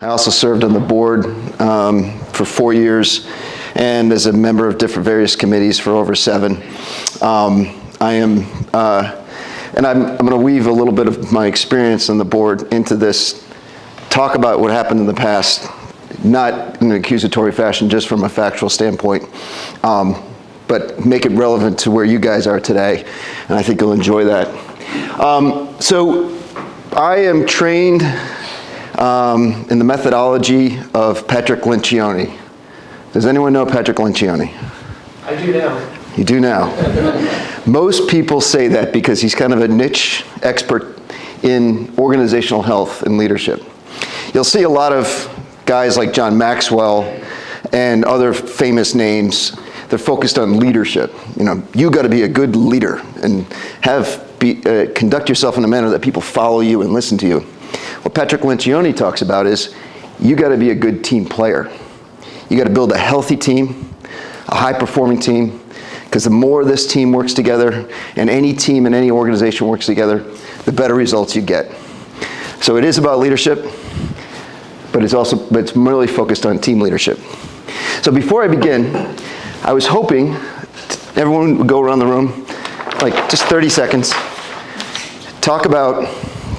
I also served on the board for 4 years and as a member of different various committees for over 7. I'm going to weave a little bit of my experience on the board into this, talk about what happened in the past, not in an accusatory fashion, just from a factual standpoint, but make it relevant to where you guys are today, and I think you'll enjoy that. So I am trained in the methodology of Patrick Lencioni. Does anyone know Patrick Lencioni? I do now. You do now. Most people say that because he's kind of a niche expert in organizational health and leadership. You'll see a lot of guys like John Maxwell and other famous names. They're focused on leadership. You got to be a good leader and conduct yourself in a manner that people follow you and listen to you. What Patrick Lencioni talks about is you got to be a good team player. You got to build a healthy team, a high-performing team, because the more this team works together, and any team and any organization works together, the better results you get. So it is about leadership, but it's really focused on team leadership. So before I begin, I was hoping everyone would go around the room, like just 30 seconds, talk about,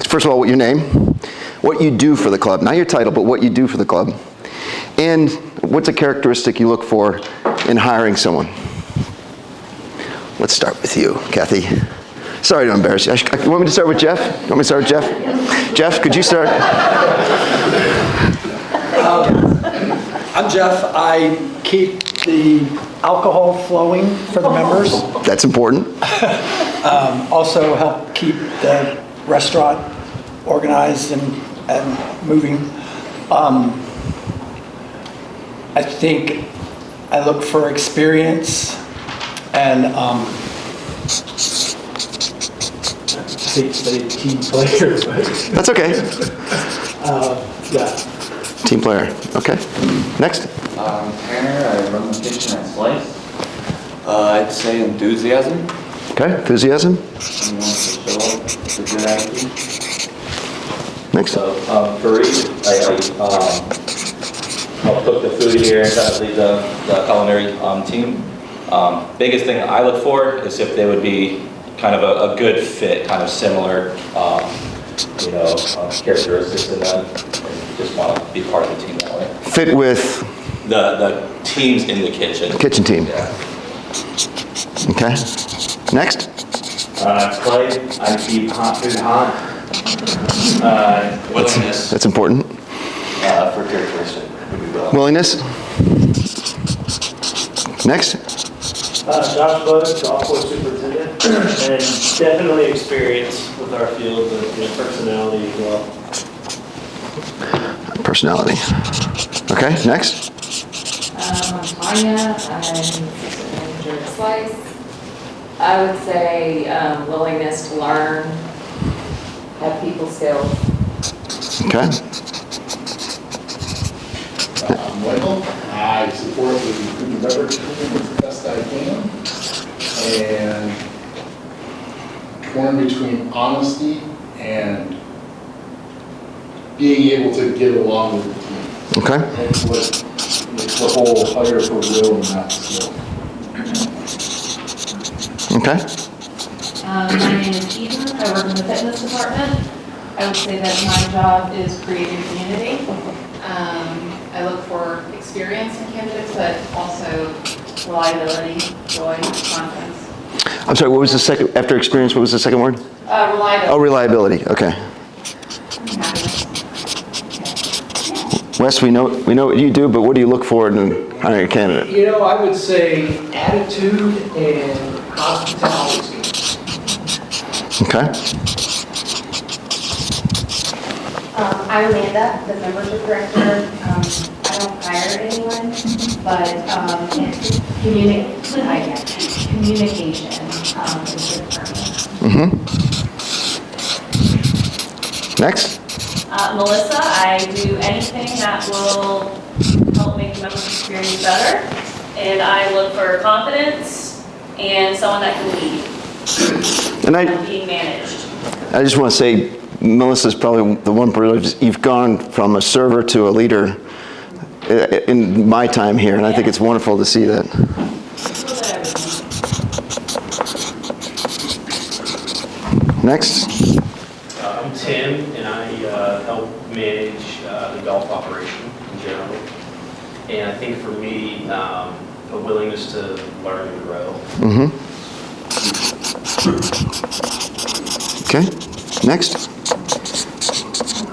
first of all, what your name, what you do for the club, not your title, but what you do for the club, and what's a characteristic you look for in hiring someone. Let's start with you, Kathy. Sorry to embarrass you. You want me to start with Jeff? You want me to start with Jeff? Jeff, could you start? I'm Jeff. I keep the alcohol flowing for the members. That's important. Also help keep the restaurant organized and moving. I think I look for experience and team player. That's okay. Yeah. Team player. Okay. Next. Tanner, I run the kitchen at Slice. I'd say enthusiasm. Okay. Enthusiasm. Someone wants to show up with a good attitude. Next. So, Fareed, I help cook the food here and kind of lead the culinary team. Biggest thing I look for is if they would be kind of a good fit, kind of similar, characteristics in them, and just want to be part of the team that way. Fit with The teams in the kitchen. kitchen team. Yeah. Okay. Next. Clay, I keep hot food hot. Willingness. That's important. For characteristic, would be well. Willingness. Next. Josh Bud, golf course superintendent, and definitely experience with our field, but personality as well. Personality. Okay. Next. I'm Tanya. I'm assistant manager at Slice. I would say willingness to learn, have people skills. Okay. Michael, I support the food and beverage program as best I can, and torn between honesty and being able to get along with the team. Okay. That's what makes the whole hire for real and not skill. Okay. My name is Eden. I work in the fitness department. I would say that my job is creating community. I look for experience in candidates, but also reliability, joy, confidence. I'm sorry, what was the second, after experience, what was the second word? Reliability. Oh, reliability, okay. Wes, we know what you do, but what do you look for in hiring a candidate? I would say attitude and hospitality. Okay. I'm Amanda, the membership director. I don't hire anyone, but communication is good for me. Next. Melissa, I do anything that will help make the membership experience better. And I look for confidence and someone that can lead And and being managed. I just want to say, Melissa's probably the one person, you've gone from a server to a leader in my time here, and I think it's wonderful to see that. Next. I'm Tim, and I help manage the golf operation in general. And I think for me, a willingness to learn and grow. Okay, next.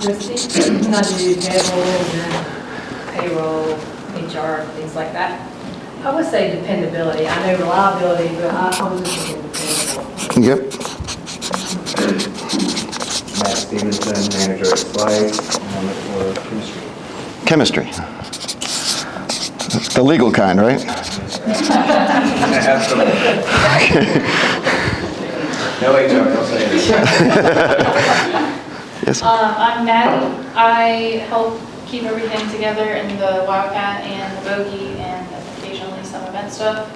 Christie, I do payables and payroll, HR, things like that. I would say dependability. I know reliability, but I was just thinking dependable. Yep. Matt Stevenson, manager at Slice, and I'm for chemistry. Chemistry. The legal kind, right? Absolutely. No HR, no say. Yes. I'm Maddie. I help keep everything together in the Wildcat and the Bogey and occasionally some event stuff.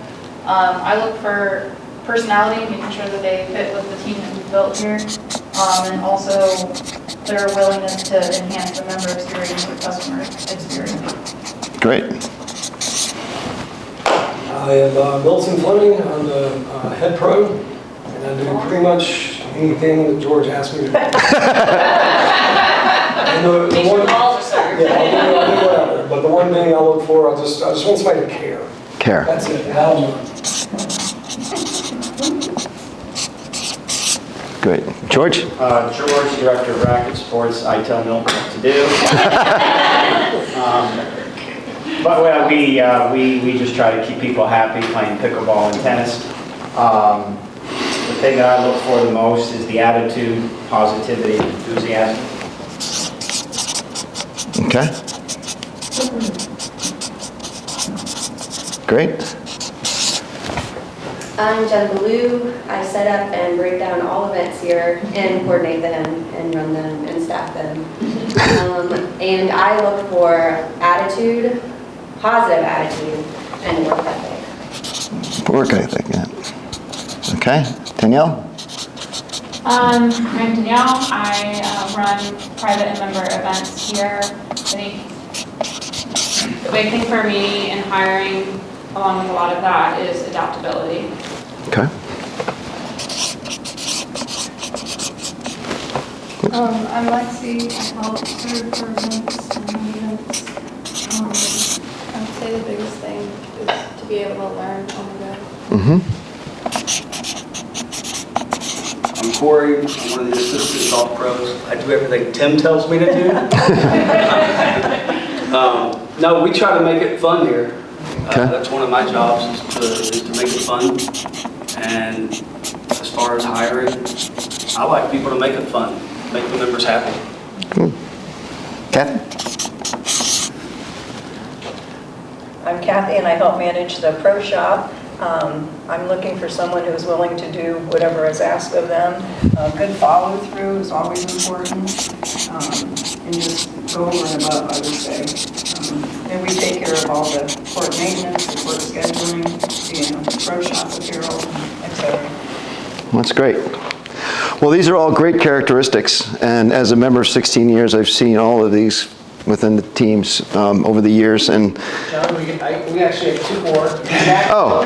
I look for personality, making sure that they fit with the team that we've built here, and also their willingness to enhance the member experience or customer experience. Great. I am Milton Fleming. I'm the head pro, and I do pretty much anything that George asks me to do. And the one, yeah, I'll do whatever. But the one thing I look for, I just want somebody to care. Care. That's it. How Great. George? George, Director of Racket Sports. I tell Milton what to do. But we just try to keep people happy playing pickleball and tennis. The thing that I look for the most is the attitude, positivity, and enthusiasm. Okay. Great. I'm Jen Ballou. I set up and break down all events here and coordinate them and run them and staff them. And I look for attitude, positive attitude, and work ethic. Work ethic, yeah. Okay. Danielle? I'm Danielle. I run private and member events here. I think the big thing for me in hiring, along with a lot of that, is adaptability. Okay. I'm Lexi. I help serve for events and events. I would say the biggest thing is to be able to learn on the go. Mm-hmm. I'm Corey, I'm one of the assistant golf pros. I do everything Tim tells me to do. No, we try to make it fun here. That's one of my jobs is to make it fun. And as far as hiring, I like people to make it fun, make the members happy. Kathy? I'm Kathy and I help manage the pro shop. I'm looking for someone who's willing to do whatever is asked of them. Good follow through is always important. And just go over and above, I would say. And we take care of all the court maintenance, the court scheduling, pro shop apparel, etc. That's great. Well, these are all great characteristics, and as a member of 16 years, I've seen all of these within the teams over the years. And John, we actually have two more. oh,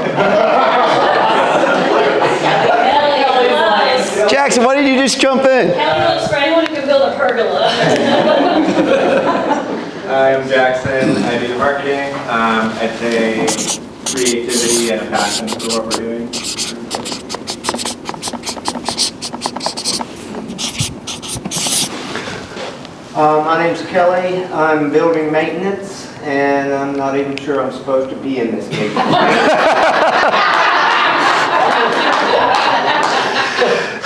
Jackson, why did you just jump in? Kelly looks for anyone who can build a pergola. I'm Jackson. I do the marketing. I'd say creativity and a passion for what we're doing. My name's Kelly. I'm building maintenance, and I'm not even sure I'm supposed to be in this meeting.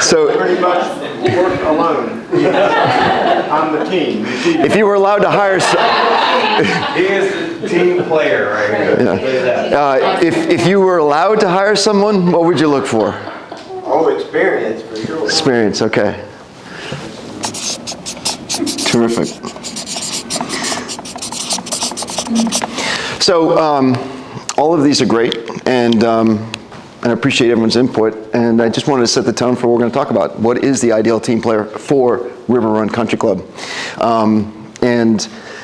So pretty much work alone. I'm the team. if you were allowed to hire, He is the team player right here. if you were allowed to hire someone, what would you look for? Oh, experience for sure. Experience. Okay. Terrific. So all of these are great, and and I appreciate everyone's input. And I just wanted to set the tone for what we're going to talk about. What is the ideal team player for River Run Country Club? And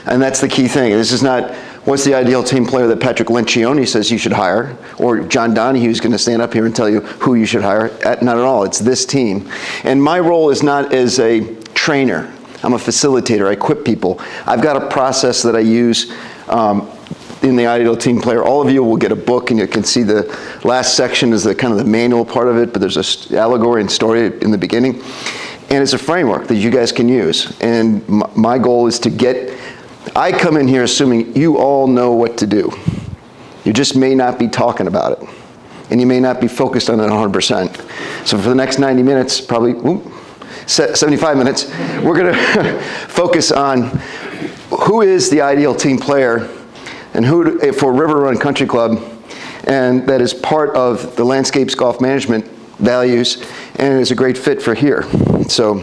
that's the key thing. This is not what's the ideal team player that Patrick Lencioni says you should hire, or John Donahue's going to stand up here and tell you who you should hire. Not at all. It's this team. And my role is not as a trainer. I'm a facilitator. I equip people. I've got a process that I use in the ideal team player. All of you will get a book, and you can see the last section is the kind of the manual part of it, but there's a allegory and story in the beginning. And it's a framework that you guys can use. And my goal is to I come in here assuming you all know what to do. You just may not be talking about it. And you may not be focused on it 100%. So for the next 90 minutes, probably 75 minutes, we're going to focus on who is the ideal team player and who for River Run Country Club, and that is part of the Landscapes Golf Management values, and is a great fit for here. So,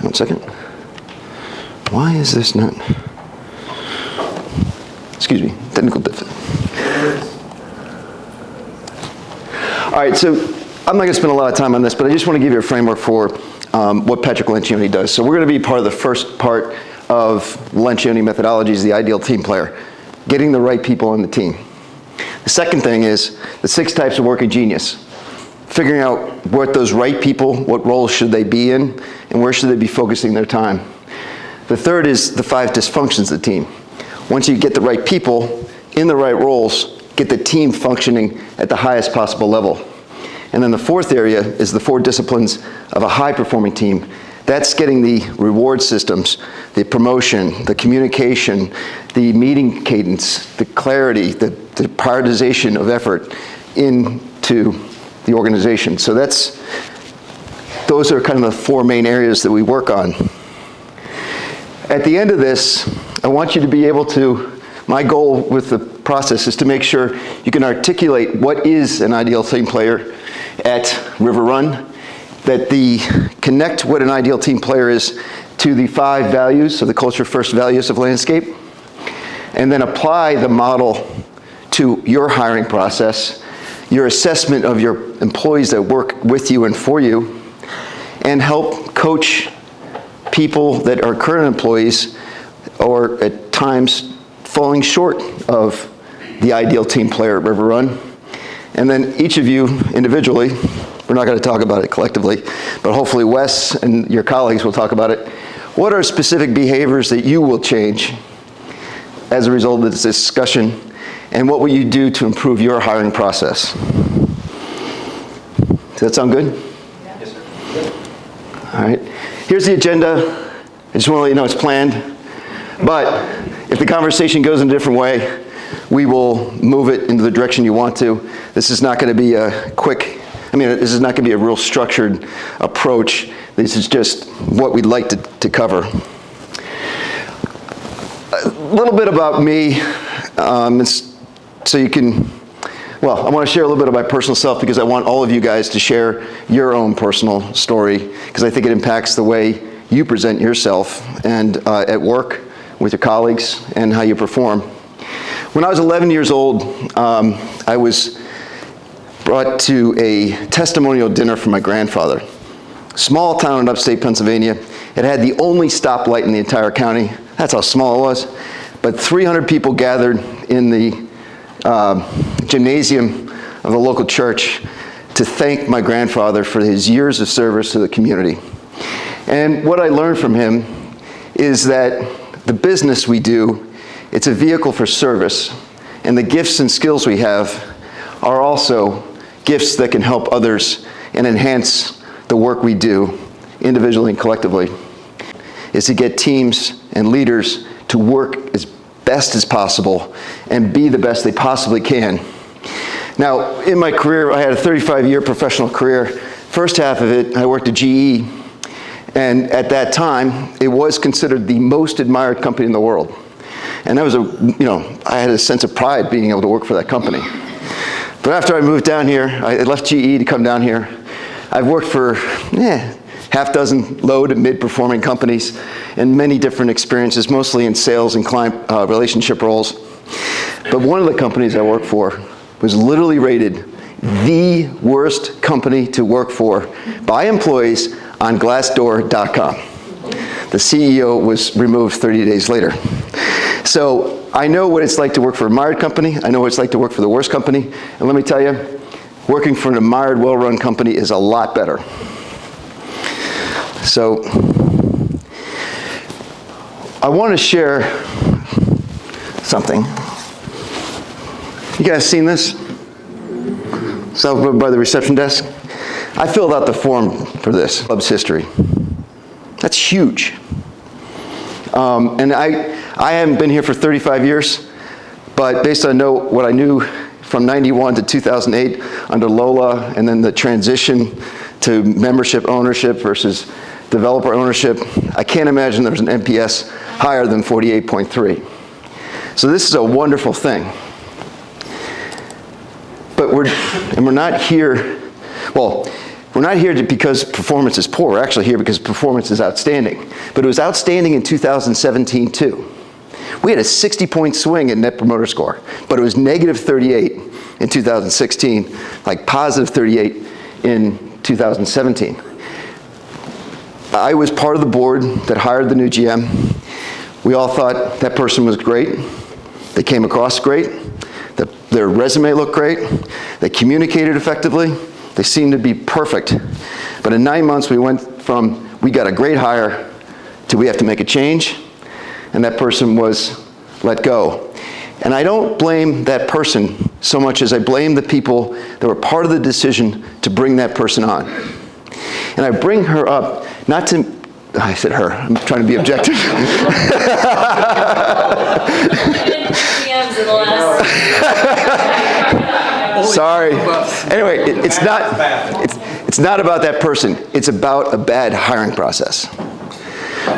one second. Why is this not? Excuse me, technical difficulty. All right, so I'm not going to spend a lot of time on this, but I just want to give you a framework for what Patrick Lencioni does. So we're going to be part of the first part of Lencioni methodologies, the ideal team player, getting the right people on the team. The second thing is the 6 types of working genius, figuring out what those right people, what roles should they be in, and where should they be focusing their time. The third is the 5 dysfunctions of the team. Once you get the right people in the right roles, get the team functioning at the highest possible level. And then the fourth area is the 4 disciplines of a high-performing team. That's getting the reward systems, the promotion, the communication, the meeting cadence, the clarity, the prioritization of effort into the organization. So those are kind of the 4 main areas that we work on. At the end of this, I want you to be able to, my goal with the process is to make sure you can articulate what is an ideal team player at River Run, that connect what an ideal team player is to the 5 values, so the culture first values of Landscape, and then apply the model to your hiring process, your assessment of your employees that work with you and for you, and help coach people that are current employees or at times falling short of the ideal team player at River Run. And then each of you individually, we're not going to talk about it collectively, but hopefully Wes and your colleagues will talk about it. What are specific behaviors that you will change as a result of this discussion, and what will you do to improve your hiring process? Does that sound good? Yes, sir. All right. Here's the agenda. I just want to let you know it's planned. But if the conversation goes in a different way, we will move it into the direction you want to. This is not going to be a this is not going to be a real structured approach. This is just what we'd like to cover. A little bit about me, so you can, I want to share a little bit of my personal self because I want all of you guys to share your own personal story, because I think it impacts the way you present yourself and at work with your colleagues and how you perform. When I was 11 years old, I was brought to a testimonial dinner from my grandfather. Small town in upstate Pennsylvania. It had the only stoplight in the entire county. That's how small it was. But 300 people gathered in the gymnasium of the local church to thank my grandfather for his years of service to the community. And what I learned from him is that the business we do, it's a vehicle for service, and the gifts and skills we have are also gifts that can help others and enhance the work we do individually and collectively, is to get teams and leaders to work as best as possible and be the best they possibly can. Now, in my career, I had a 35-year professional career. First half of it, I worked at GE, and at that time, it was considered the most admired company in the world. And that was I had a sense of pride being able to work for that company. But after I moved down here, I left GE to come down here. I've worked for half dozen low to mid-performing companies in many different experiences, mostly in sales and client relationship roles. But one of the companies I work for was literally rated the worst company to work for by employees on Glassdoor.com. The CEO was removed 30 days later. So I know what it's like to work for a admired company. I know what it's like to work for the worst company. And let me tell you, working for an admired, well-run company is a lot better. So I want to share something. You guys seen this? It's over by the reception desk. I filled out the form for this, club's history. That's huge. And I haven't been here for 35 years, but based on what I knew from 91 to 2008 under Lola, and then the transition to membership ownership versus developer ownership, I can't imagine there was an NPS higher than 48.3. So this is a wonderful thing. But we're not here, well, we're not here because performance is poor. We're actually here because performance is outstanding. But it was outstanding in 2017 too. We had a 60-point swing in Net Promoter Score, but it was negative 38 in 2016, like positive 38 in 2017. I was part of the board that hired the new GM. We all thought that person was great. They came across great. Their resume looked great. They communicated effectively. They seemed to be perfect. But in 9 months, we went from, we got a great hire, to we have to make a change, and that person was let go. And I don't blame that person so much as I blame the people that were part of the decision to bring that person on. And I bring her up, not to, I said her, I'm trying to be objective. Sorry. Anyway, it's not about that person. It's about a bad hiring process.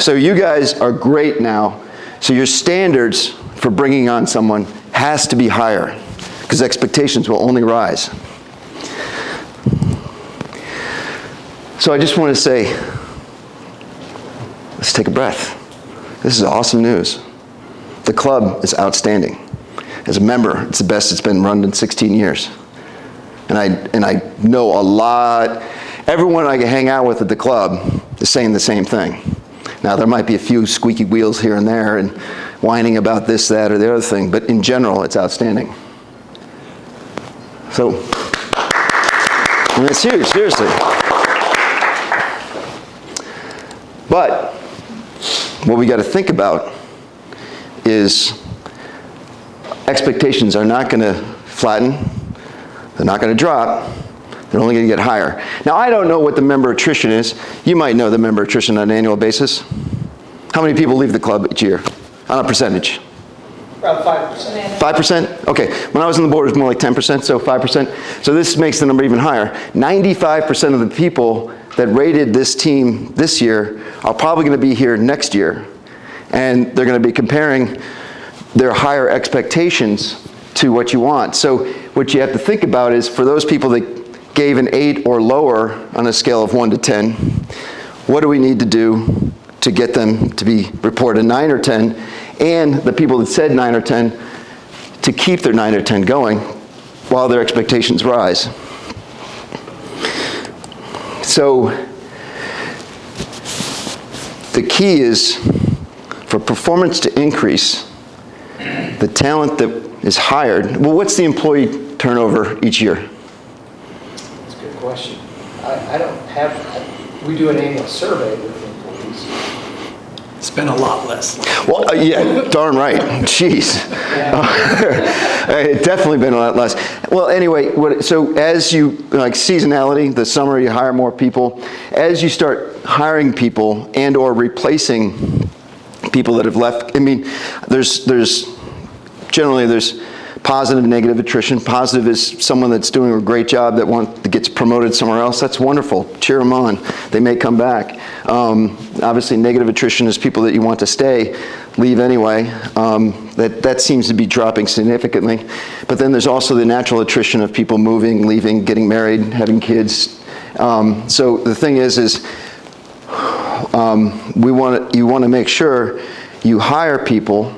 So you guys are great now. So your standards for bringing on someone has to be higher because expectations will only rise. So I just want to say, let's take a breath. This is awesome news. The club is outstanding. As a member, it's the best it's been run in 16 years. And I know a lot, everyone I can hang out with at the club is saying the same thing. Now there might be a few squeaky wheels here and there and whining about this, that, or the other thing, but in general, it's outstanding. So, I mean, it's huge, seriously. But what we got to think about is expectations are not going to flatten. They're not going to drop. They're only going to get higher. Now, I don't know what the member attrition is. You might know the member attrition on an annual basis. How many people leave the club each year on a percentage? Around 5%. 5%? Okay. When I was on the board, it was more like 10%, so 5%. So this makes the number even higher. 95% of the people that rated this team this year are probably going to be here next year. And they're going to be comparing their higher expectations to what you want. So what you have to think about is for those people that gave an 8 or lower on a scale of 1 to 10, what do we need to do to get them to be reported 9 or 10, and the people that said 9 or 10 to keep their 9 or 10 going while their expectations rise. So the key is for performance to increase, the talent that is hired, well, what's the employee turnover each year? That's a good question. I don't have, we do an annual survey with employees. It's been a lot less. Well, yeah, darn right. Jeez. It's definitely been a lot less. Well, anyway, so as you, like seasonality, the summer you hire more people. As you start hiring people and or replacing people that have left, I mean, there's positive and negative attrition. Positive is someone that's doing a great job that gets promoted somewhere else. That's wonderful. Cheer them on. They may come back. Obviously, negative attrition is people that you want to stay, leave anyway. That seems to be dropping significantly. But then there's also the natural attrition of people moving, leaving, getting married, having kids. So the thing is you want to make sure you hire people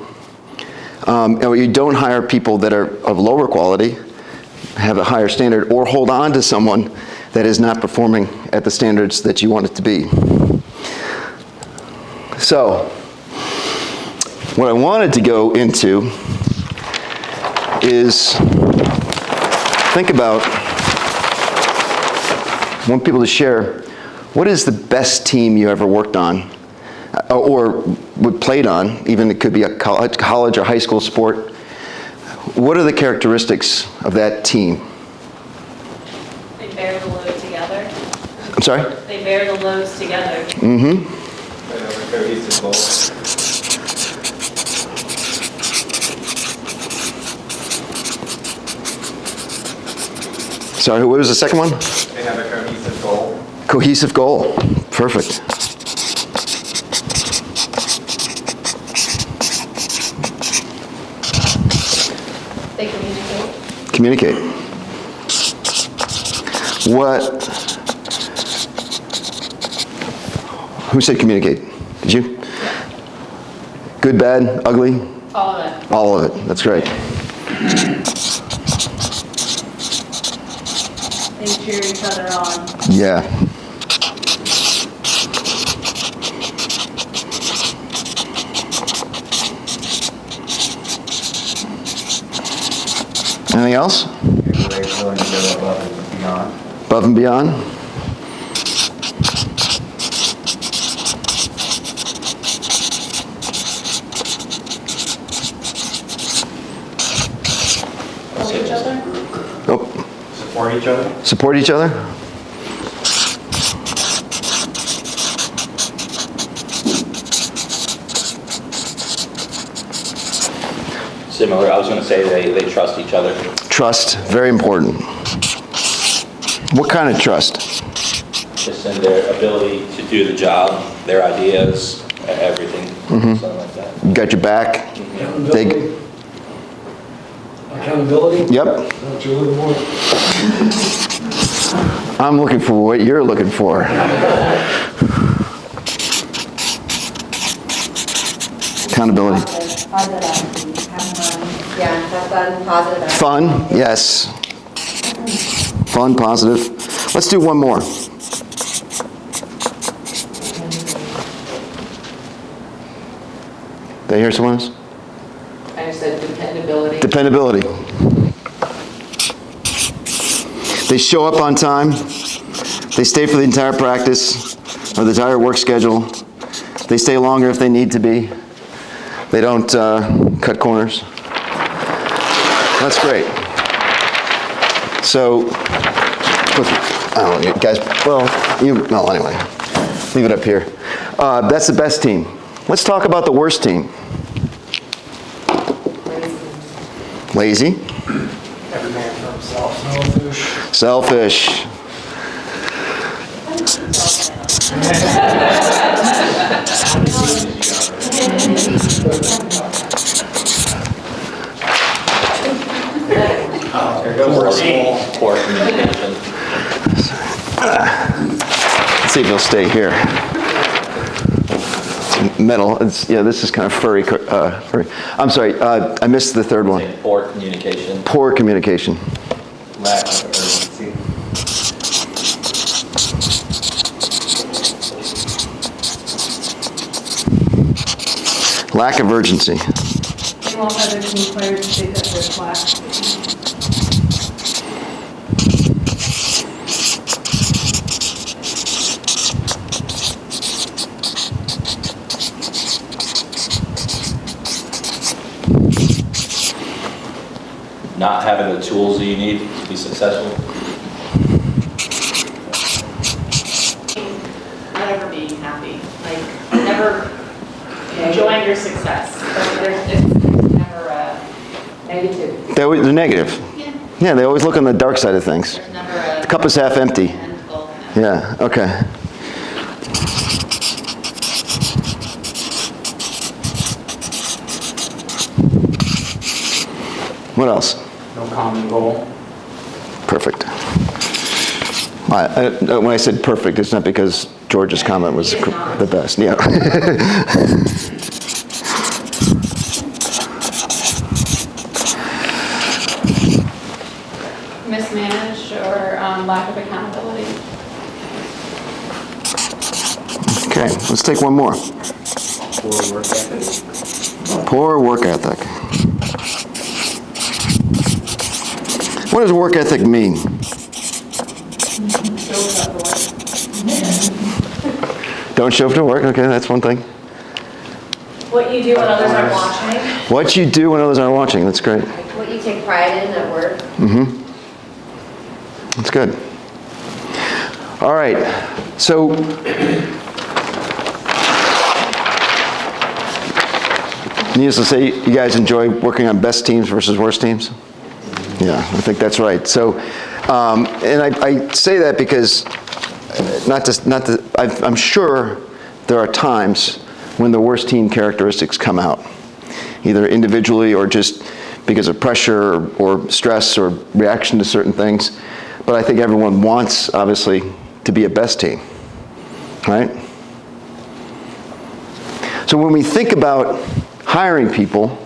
or you don't hire people that are of lower quality, have a higher standard, or hold on to someone that is not performing at the standards that you want it to be. So, what I wanted to go into is think about, I want people to share, what is the best team you ever worked on or played on, even it could be a college or high school sport. What are the characteristics of that team? They bear the load together. I'm sorry? They bear the loads together. Mm-hmm. Sorry, what was the second one? They have a cohesive goal. Cohesive goal. Perfect. They communicate. Communicate. What? Who said communicate? Did you? Good, bad, ugly? All of it. All of it. That's great. They cheer each other on. Yeah. Anything else? Everybody's willing to go above and beyond. Above and beyond? Help each other. Oh, Support each other. support each other? Similar, I was going to say they trust each other. Trust, very important. What kind of trust? Just in their ability to do the job, their ideas, everything, something like that. Got your back? They, Accountability? yep. That's what you're looking for. I'm looking for what you're looking for. Accountability. Positive attitude, have fun. Yeah, have fun, positive attitude. Fun, yes. Fun, positive. Let's do one more. Did I hear someone else? I just said dependability. Dependability. They show up on time. They stay for the entire practice or the entire work schedule. They stay longer if they need to be. They don't cut corners. That's great. So, I don't know, you guys, well, anyway, leave it up here. That's the best team. Let's talk about the worst team. Lazy. Every man for himself. Selfish. Poor communication. Let's see if you'll stay here. It's metal. This is kind of furry. I'm sorry, I missed the third one. Poor communication. Poor communication. Lack of urgency. Lack of urgency. They want other team players to pick up their slack. Not having the tools that you need to be successful. Never being happy, like never enjoying your success. It's never Negative. They're negative. Yeah, they always look on the dark side of things. there's never The cup is half empty. end goal. Yeah, okay. What else? No common goal. Perfect. When I said perfect, it's not because George's comment was the best. Yeah. lack of accountability. Okay, let's take one more. Poor work ethic. Poor work ethic. What does work ethic mean? Don't show up to work. Okay, that's one thing. What you do when others aren't watching. What you do when others aren't watching. That's great. What you take pride in at work. Mm-hmm. That's good. All right. So, needless to say, you guys enjoy working on best teams versus worst teams? Yeah, I think that's right. So, and I say that because I'm sure there are times when the worst team characteristics come out, either individually or just because of pressure or stress or reaction to certain things. But I think everyone wants, obviously, to be a best team, right? So when we think about hiring people,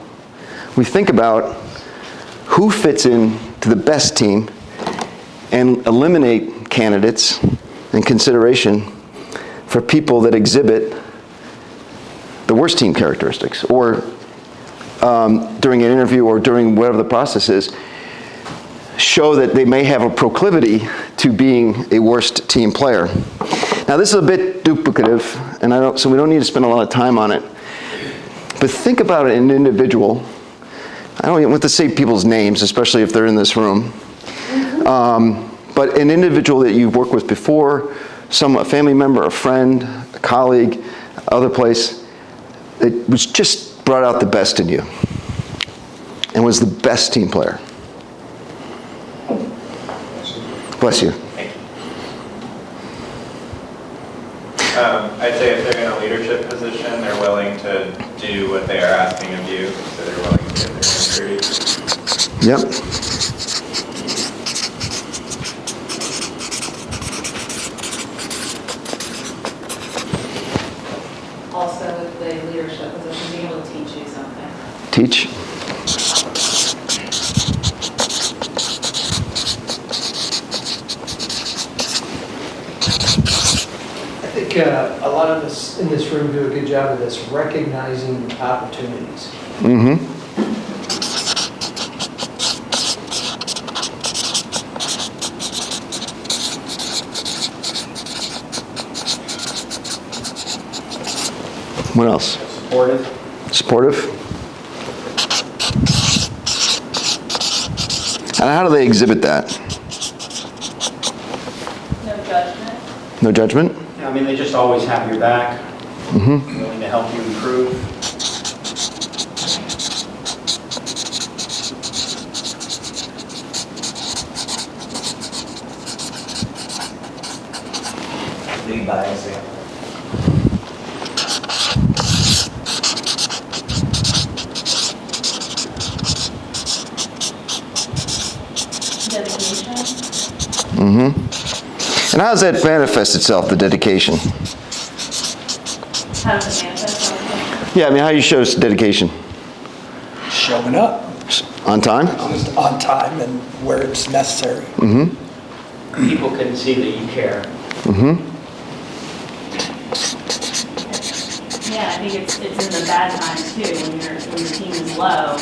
we think about who fits in to the best team and eliminate candidates and consideration for people that exhibit the worst team characteristics, or during an interview or during whatever the process is, show that they may have a proclivity to being a worst team player. Now this is a bit duplicative, and so we don't need to spend a lot of time on it. But think about an individual. I don't even want to say people's names, especially if they're in this room. But an individual that you've worked with before, a family member, a friend, a colleague, other place, that was just brought out the best in you and was the best team player. Bless you. I'd say if they're in a leadership position, they're willing to do what they are asking of you, so they're willing to get their hands dirty. Yep. Also, with the leadership position, being able to teach you something. Teach. I think a lot of us in this room do a good job of this, recognizing opportunities. Mm-hmm. What else? Supportive. Supportive. And how do they exhibit that? No judgment. No judgment? I mean, they just always have your back, Mm-hmm. willing to help you improve. Lead by example. Dedication. Mm-hmm. And how does that manifest itself, the dedication? How does it manifest? Yeah, I mean, how do you show dedication? Showing up On time? on time and where it's necessary. Mm-hmm. People can see that you care. Mm-hmm. Yeah, I think it's in the bad times too, when your team is low,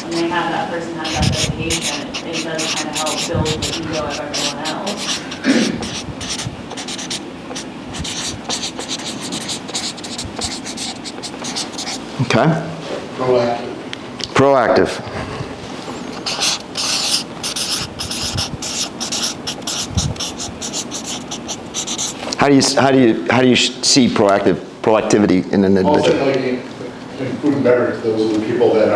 when they have that person have that dedication, it does kind of help build the ego of everyone else. Okay. Proactive. Proactive. How do you see proactivity in an Also, individual? like in food and beverage, those are the people that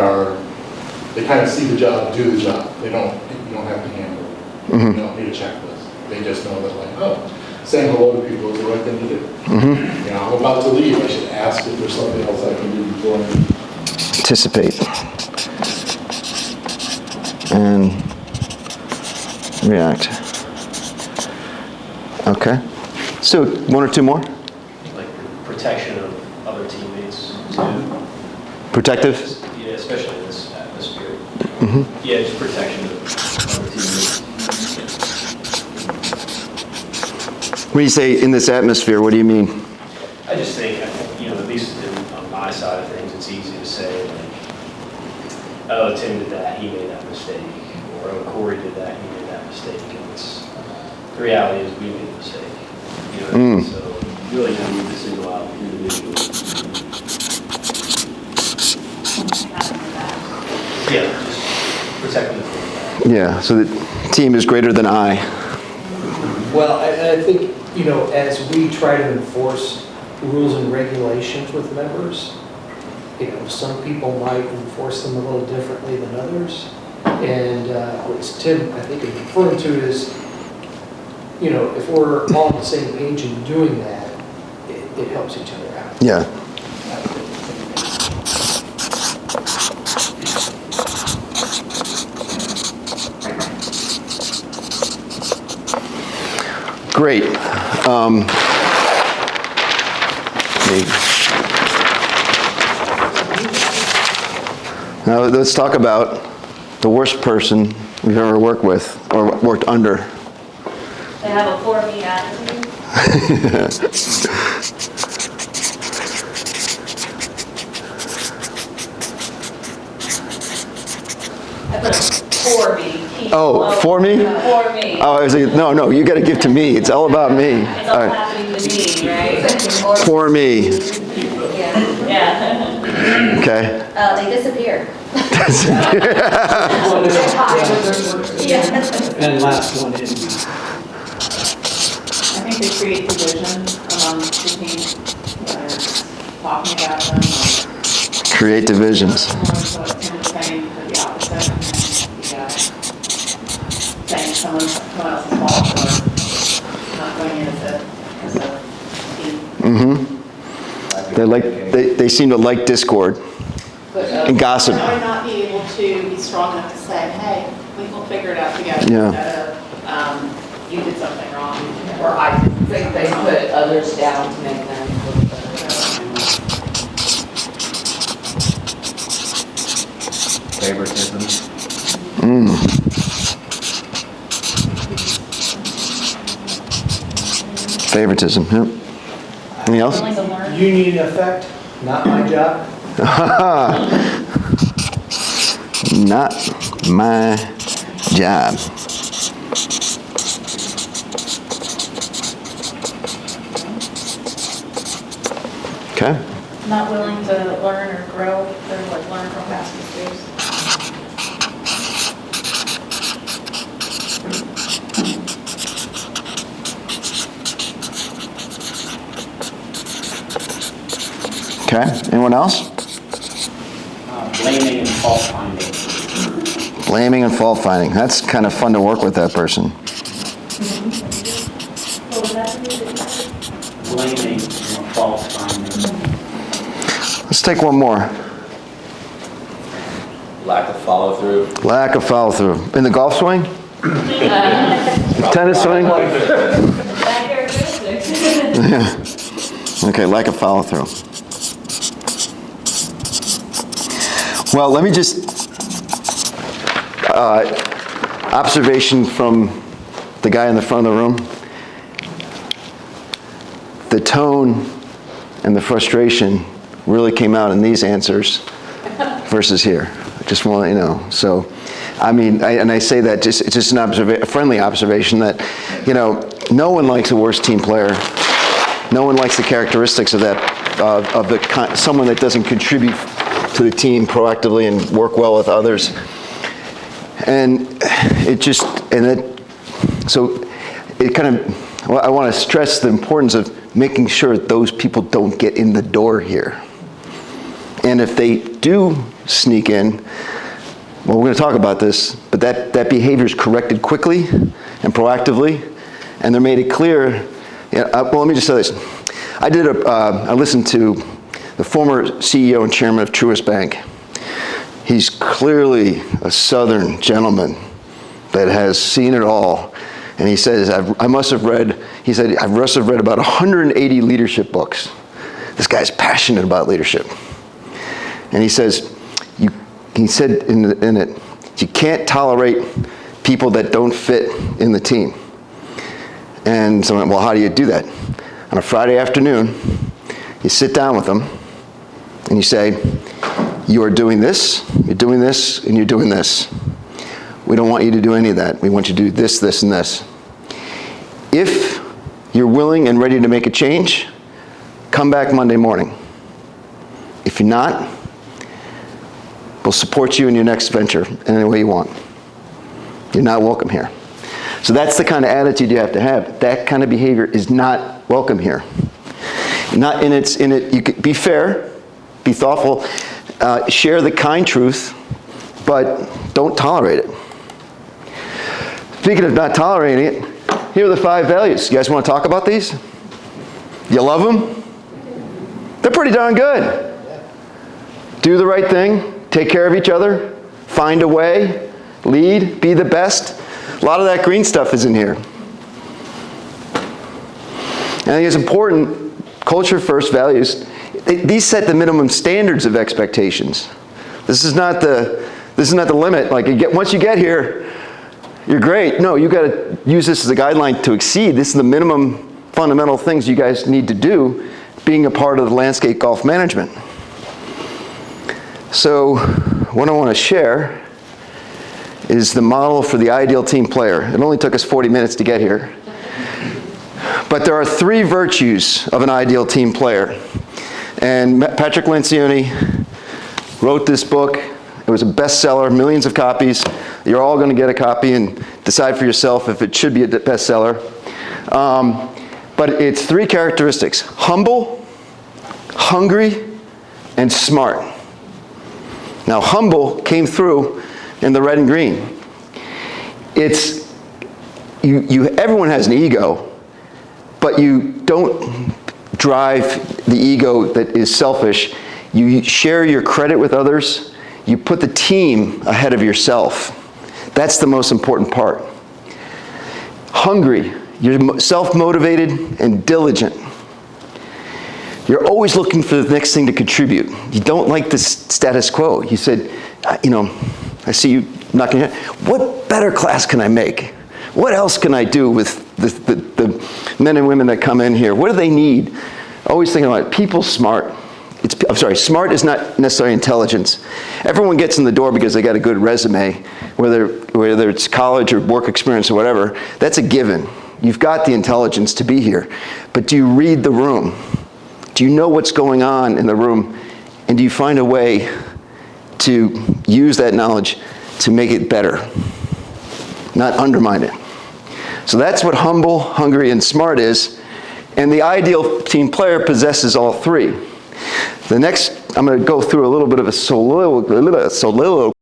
they kind of see the job, do the job. You don't have to handle it. Mhm. You don't need a checklist. They just know that, like, oh, saying hello to people is the right thing to do. Mhm. You know, I'm about to leave, I should ask if there's something else I can do before I leave. Anticipate. And react. Okay. So, one or two more? Like protection of other teammates too. Protective? Yeah, especially in this atmosphere. Mm-hmm. Yeah, just protection of other teammates. When you say in this atmosphere, what do you mean? I just think, at least on my side of things, it's easy to say, like, oh, Tim did that, he made that mistake. Or, oh, Corey did that, he made that mistake. And the reality is we made a mistake. So you really don't need to single out individuals. Yeah, just protecting the team. Yeah, so the team is greater than I. Well, I think, as we try to enforce rules and regulations with members, some people might enforce them a little differently than others. And what Tim, I think, is referring to is, if we're all on the same page in doing that, it helps each other out. Yeah. Great. Now let's talk about the worst person we've ever worked with or worked under. They have a poor me attitude. I put a for me. Oh, for me? For me. Oh, I was like, no, you got to give to me. It's all about me. It's all happening to me, right? For me. Yeah. Okay. They disappear. And last one is. I think they create division among the team, whether it's talking about them or. Create divisions. What Tim was saying, but the opposite, and then you got saying someone else's fault or not going in as a team. Mm-hmm. They seem to like discord and gossip. I would not be able to be strong enough to say, hey, we'll figure it out together. Yeah. You did something wrong. Or I think they put others down to make them look better. Favoritism. Favoritism, yep. Anything else? Union effect, not my job. Not my job. Okay. Not willing to learn or grow, or like learn from past mistakes. Okay. Anyone else? Blaming and fault finding. Blaming and fault finding. That's kind of fun to work with that person. Blaming and fault finding. Let's take one more. Lack of follow through. Lack of follow through. In the golf swing? Tennis swing? Bad characteristics. Yeah. Okay, lack of follow through. Well, let me just, observation from the guy in the front of the room. The tone and the frustration really came out in these answers versus here. I just want to let you know. So, I mean, I say that it's just a friendly observation that, no one likes a worse team player. No one likes the characteristics of that, someone that doesn't contribute to the team proactively and work well with others. And so it kind of, well, I want to stress the importance of making sure that those people don't get in the door here. And if they do sneak in, well, we're going to talk about this, but that behavior is corrected quickly and proactively, and they're made it clear. Well, let me just say this. I listened to the former CEO and chairman of Truist Bank. He's clearly a Southern gentleman that has seen it all. And he says, I must have read about 180 leadership books. This guy's passionate about leadership. And he says, he said in it, you can't tolerate people that don't fit in the team. And so, well, how do you do that? On a Friday afternoon, you sit down with them and you say, you are doing this, and you're doing this. We don't want you to do any of that. We want you to do this, this, and this. If you're willing and ready to make a change, come back Monday morning. If you're not, we'll support you in your next venture in any way you want. You're not welcome here. So that's the kind of attitude you have to have. That kind of behavior is not welcome here. Not in it. You could be fair, be thoughtful, share the kind truth, but don't tolerate it. Speaking of not tolerating it, here are the 5 values. You guys want to talk about these? You love them? They're pretty darn good. Do the right thing, take care of each other, find a way, lead, be the best. A lot of that green stuff is in here. And I think it's important, culture first, values. These set the minimum standards of expectations. This is not the limit. Like once you get here, you're great. No, you got to use this as a guideline to exceed. This is the minimum fundamental things you guys need to do being a part of the landscape golf management. So what I want to share is the model for the ideal team player. It only took us 40 minutes to get here. But there are 3 virtues of an ideal team player. And Patrick Lencioni wrote this book. It was a bestseller, millions of copies. You're all going to get a copy and decide for yourself if it should be a bestseller. But it's 3 characteristics: humble, hungry, and smart. Now, humble came through in the red and green. It's, everyone has an ego, but you don't drive the ego that is selfish. You share your credit with others. You put the team ahead of yourself. That's the most important part. Hungry, you're self-motivated and diligent. You're always looking for the next thing to contribute. You don't like the status quo. You said, I see you knocking your head. What better class can I make? What else can I do with the men and women that come in here? What do they need? Always thinking about it. People smart. Smart is not necessarily intelligence. Everyone gets in the door because they got a good resume, whether it's college or work experience or whatever. That's a given. You've got the intelligence to be here. But do you read the room? Do you know what's going on in the room? And do you find a way to use that knowledge to make it better, not undermine it? So that's what humble, hungry, and smart is. And the ideal team player possesses all 3. The next, I'm going to go through a little bit of a soliloquy